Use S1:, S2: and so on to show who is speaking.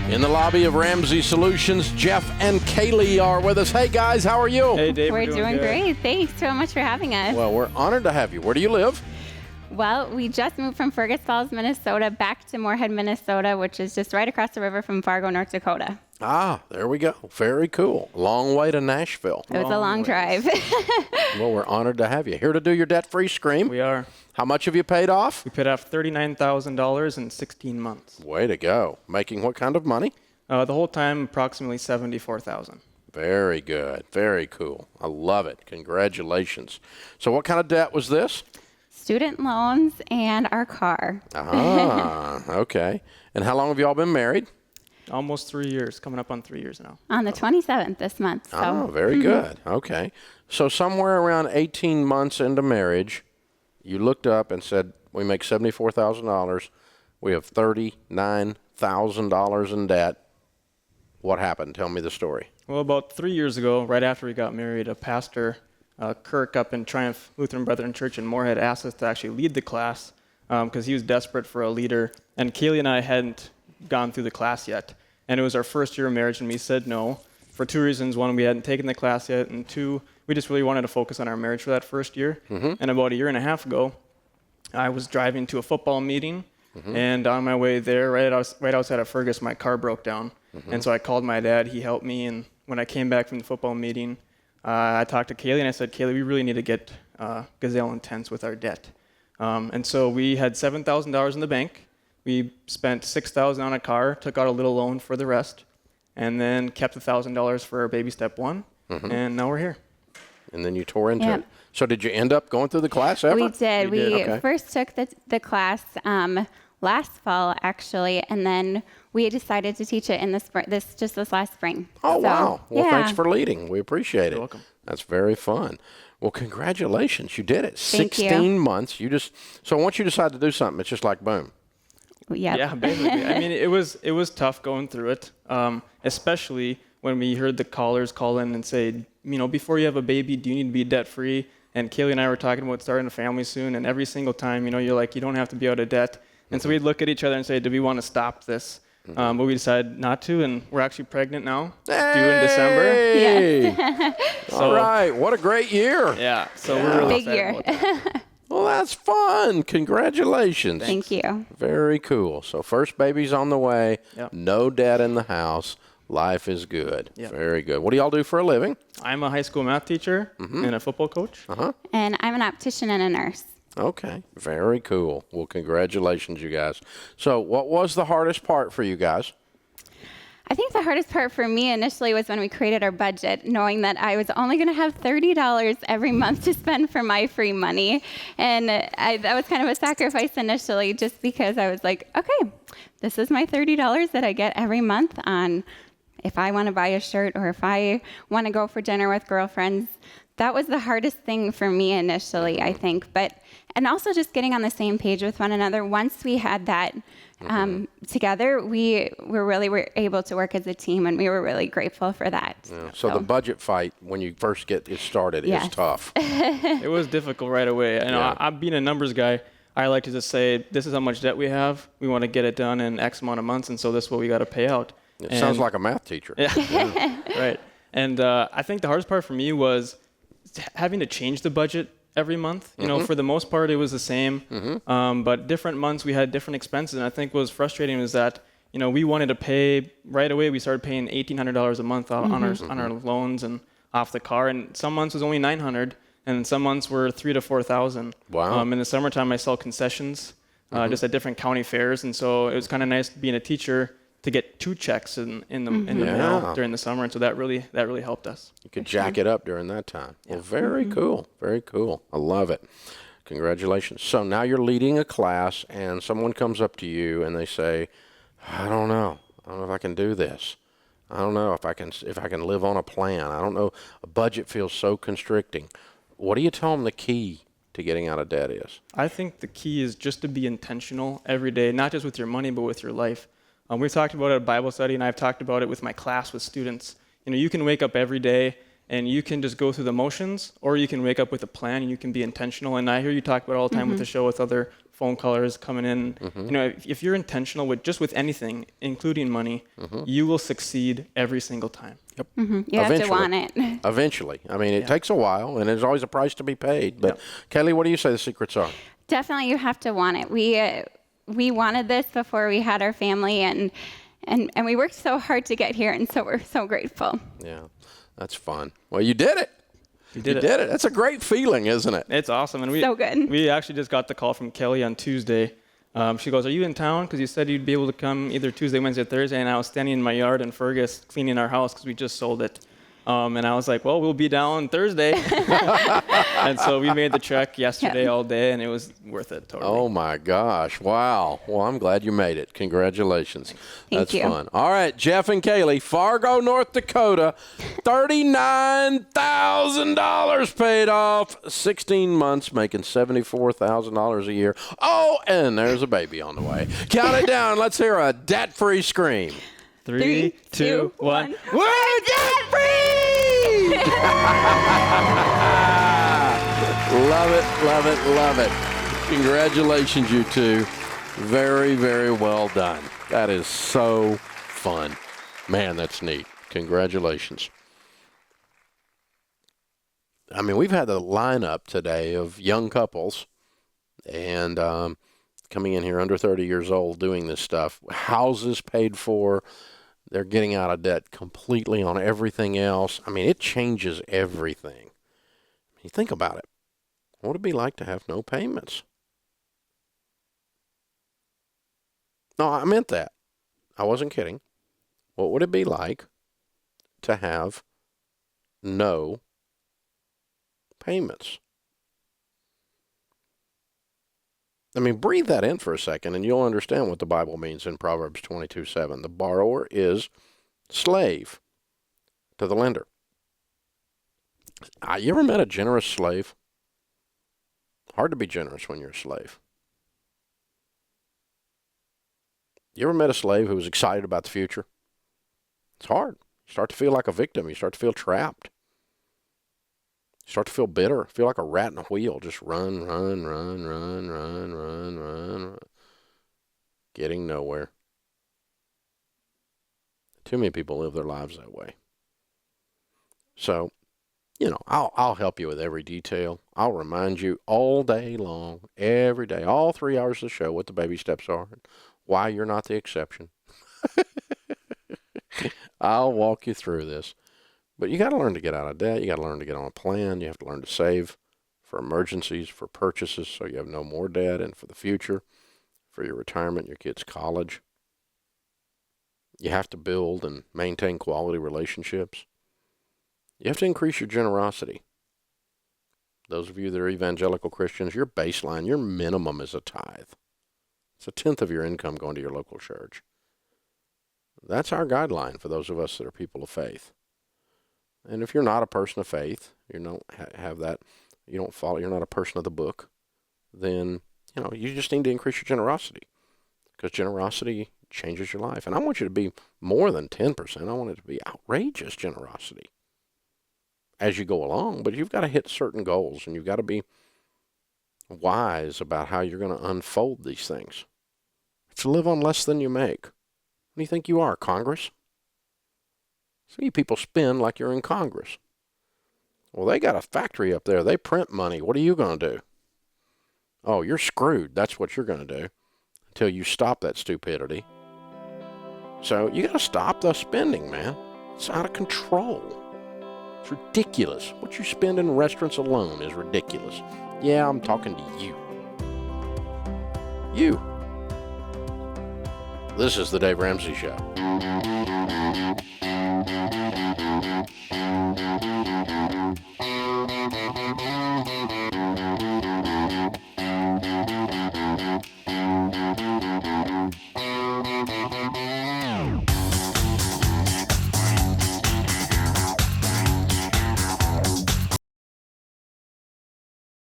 S1: In the lobby of Ramsey Solutions, Jeff and Kaylie are with us. Hey, guys, how are you?
S2: Hey, Dave.
S3: We're doing great. Thanks so much for having us.
S1: Well, we're honored to have you. Where do you live?
S3: Well, we just moved from Fergus Falls, Minnesota, back to Moorhead, Minnesota, which is just right across the river from Fargo, North Dakota.
S1: Ah, there we go. Very cool. Long way to Nashville.
S3: It was a long drive.
S1: Well, we're honored to have you. Here to do your debt-free scream.
S2: We are.
S1: How much have you paid off?
S2: We paid off $39,000 in 16 months.
S1: Way to go. Making what kind of money?
S2: The whole time, approximately $74,000.
S1: Very good. Very cool. I love it. Congratulations. So what kind of debt was this?
S3: Student loans and our car.
S1: Ah, okay. And how long have you all been married?
S2: Almost 3 years, coming up on 3 years now.
S3: On the 27th this month. So.
S1: Oh, very good. Okay. So somewhere around 18 months into marriage, you looked up and said, we make $74,000. We have $39,000 in debt. What happened? Tell me the story.
S2: Well, about 3 years ago, right after we got married, a pastor, Kirk, up in Triumph Lutheran Brethren Church in Moorhead, asked us to actually lead the class because he was desperate for a leader. And Kaylie and I hadn't gone through the class yet. And it was our first year of marriage, and we said no for two reasons. One, we hadn't taken the class yet, and two, we just really wanted to focus on our marriage for that first year. Mm-hmm. And about a year and a half ago, I was driving to a football meeting, and on my way there, right outside of Fergus, my car broke down. And so I called my dad. He helped me, and when I came back from the football meeting, I talked to Kaylie, and I said, Kaylie, we really need to get gazelle intense with our debt. And so we had $7,000 in the bank. We spent $6,000 on a car, took out a little loan for the rest, and then kept $1,000 for our baby step one, and now we're here.
S1: And then you tore into it. So did you end up going through the class ever?
S3: We did. We
S1: Okay.
S3: first took the class last fall, actually, and then we decided to teach it in the spring. This last spring.
S1: Oh,
S3: So,
S1: wow. Well,
S3: yeah.
S1: thanks for leading. We appreciate it.
S2: You're welcome.
S1: That's very fun. Well, congratulations. You did it.
S3: Thank you.
S1: 16 months. So once you decide to do something, it's just like boom.
S3: Yep.
S2: Yeah, basically. I mean, it was tough going through it, especially when we heard the callers call in and say, before you have a baby, do you need to be debt-free? And Kaylie and I were talking about starting a family soon, and every single time, you're like, you don't have to be out of debt. And so we'd look at each other and say, do we want to stop this? But we decided not to, and we're actually pregnant now, due in December.
S1: Hey!
S3: Yes.
S1: All right. What a great year.
S2: Yeah, so we're really
S3: Big
S2: excited
S3: year.
S2: about that.
S1: Well, that's fun. Congratulations.
S3: Thank you.
S1: Very cool. So first baby's on the way.
S2: Yep.
S1: No debt in the house. Life is good.
S2: Yep.
S1: Very good. What do y'all do for a living?
S2: I'm a high school math teacher and a football coach.
S3: And I'm an optician and a nurse.
S1: Okay. Very cool. Well, congratulations, you guys. So what was the hardest part for you guys?
S3: I think the hardest part for me initially was when we created our budget, knowing that I was only going to have $30 every month to spend for my free money. And that was kind of a sacrifice initially, just because I was like, okay, this is my $30 that I get every month on if I want to buy a shirt or if I want to go for dinner with girlfriends. That was the hardest thing for me initially, I think. And also just getting on the same page with one another. Once we had that together, we were able to work as a team, and we were really grateful for that.
S1: Yeah. So the budget fight, when you first get it started, is tough.
S2: It was difficult right away. I'm being a numbers guy. I like to just say, this is how much debt we have. We want to get it done in X amount of months, and so this is what we got to pay out.
S1: It sounds like a math teacher.
S2: Yeah. Right. And I think the hardest part for me was having to change the budget every month. For the most part, it was the same. But different months, we had different expenses. And I think what was frustrating was that, we wanted to pay right away. We started paying $1,800 a month on our loans and off the car. And some months was only $900, and some months were $3,000 to $4,000.
S1: Wow.
S2: In the summertime, I sell concessions just at different county fairs. And so it was kind of nice being a teacher to get two checks in the mail during the summer, and so that really helped us.
S1: You could jack it up during that time. Well, very cool. Very cool. I love it. Congratulations. So now you're leading a class, and someone comes up to you and they say, I don't know if I can do this. I don't know if I can live on a plan. I don't know. A budget feels so constricting. What do you tell them the key to getting out of debt is?
S2: I think the key is just to be intentional every day, not just with your money, but with your life. We've talked about it at Bible study, and I've talked about it with my class with students. You can wake up every day and you can just go through the motions, or you can wake up with a plan and you can be intentional. And I hear you talk about it all the time with the show with other phone callers coming in. You know, if you're intentional with anything, including money, you will succeed every single time.
S1: Yep.
S3: You have to want it.
S1: Eventually. I mean, it takes a while, and there's always a price to be paid. But Kaylie, what do you say the secrets are?
S3: Definitely, you have to want it. We wanted this before we had our family, and we worked so hard to get here, and so we're so grateful.
S1: Yeah, that's fun. Well, you did it.
S2: You did it.
S1: That's a great feeling, isn't it?
S2: It's awesome. And
S3: So good.
S2: We actually just got the call from Kaylie on Tuesday. She goes, "Are you in town? Because you said you'd be able to come either Tuesday, Wednesday, or Thursday." And I was standing in my yard in Fergus cleaning our house because we just sold it. And I was like, "Well, we'll be down Thursday." And so we made the trek yesterday all day, and it was worth it totally.
S1: Oh, my gosh. Wow. Well, I'm glad you made it. Congratulations. That's fun. All right, Jeff and Kaylie, Fargo, North Dakota, $39,000 paid off, 16 months, making $74,000 a year. Oh, and there's a baby on the way. Count it down. Let's hear a debt-free scream.
S2: 3, 2, 1.
S1: We're debt-free! Love it, love it, love it. Congratulations, you two. Very, very well done. That is so fun. Man, that's neat. Congratulations. I mean, we've had a lineup today of young couples and coming in here under 30 years old doing this stuff. Houses paid for. They're getting out of debt completely on everything else. I mean, it changes everything. You think about it. What would it be like to have no payments? No, I meant that. I wasn't kidding. What would it be like to have no payments? I mean, breathe that in for a second, and you'll understand what the Bible means in Proverbs 22:7. The borrower is slave to the lender. You ever met a generous slave? Hard to be generous when you're a slave. You ever met a slave who was excited about the future? It's hard. You start to feel like a victim. You start to feel trapped. You start to feel bitter, feel like a rat in a wheel. Just run. Getting nowhere. Too many people live their lives that way. So, you know, I'll help you with every detail. I'll remind you all day long, every day, all 3 hours of the show, what the baby steps are and why you're not the exception. I'll walk you through this. But you got to learn to get out of debt. You got to learn to get on a plan. You have to learn to save for emergencies, for purchases, so you have no more debt, and for the future, for your retirement, your kids' college. You have to build and maintain quality relationships. You have to increase your generosity. Those of you that are evangelical Christians, your baseline, your minimum is a tithe. It's 1/10 of your income going to your local church. That's our guideline for those of us that are people of faith. And if you're not a person of faith, you don't have that, you don't follow, you're not a person of the book, then, you know, you just need to increase your generosity, because generosity changes your life. And I want you to be more than 10%. I want it to be outrageous generosity as you go along. But you've got to hit certain goals, and you've got to be wise about how you're going to unfold these things. It's to live on less than you make. What do you think you are, Congress? Some of you people spend like you're in Congress. Well, they got a factory up there. They print money. What are you going to do? Oh, you're screwed. That's what you're going to do until you stop that stupidity. So you got to stop the spending, man. It's out of control. It's ridiculous. What you spend in restaurants alone is ridiculous. Yeah, I'm talking to you. You. This is the Dave Ramsey Show.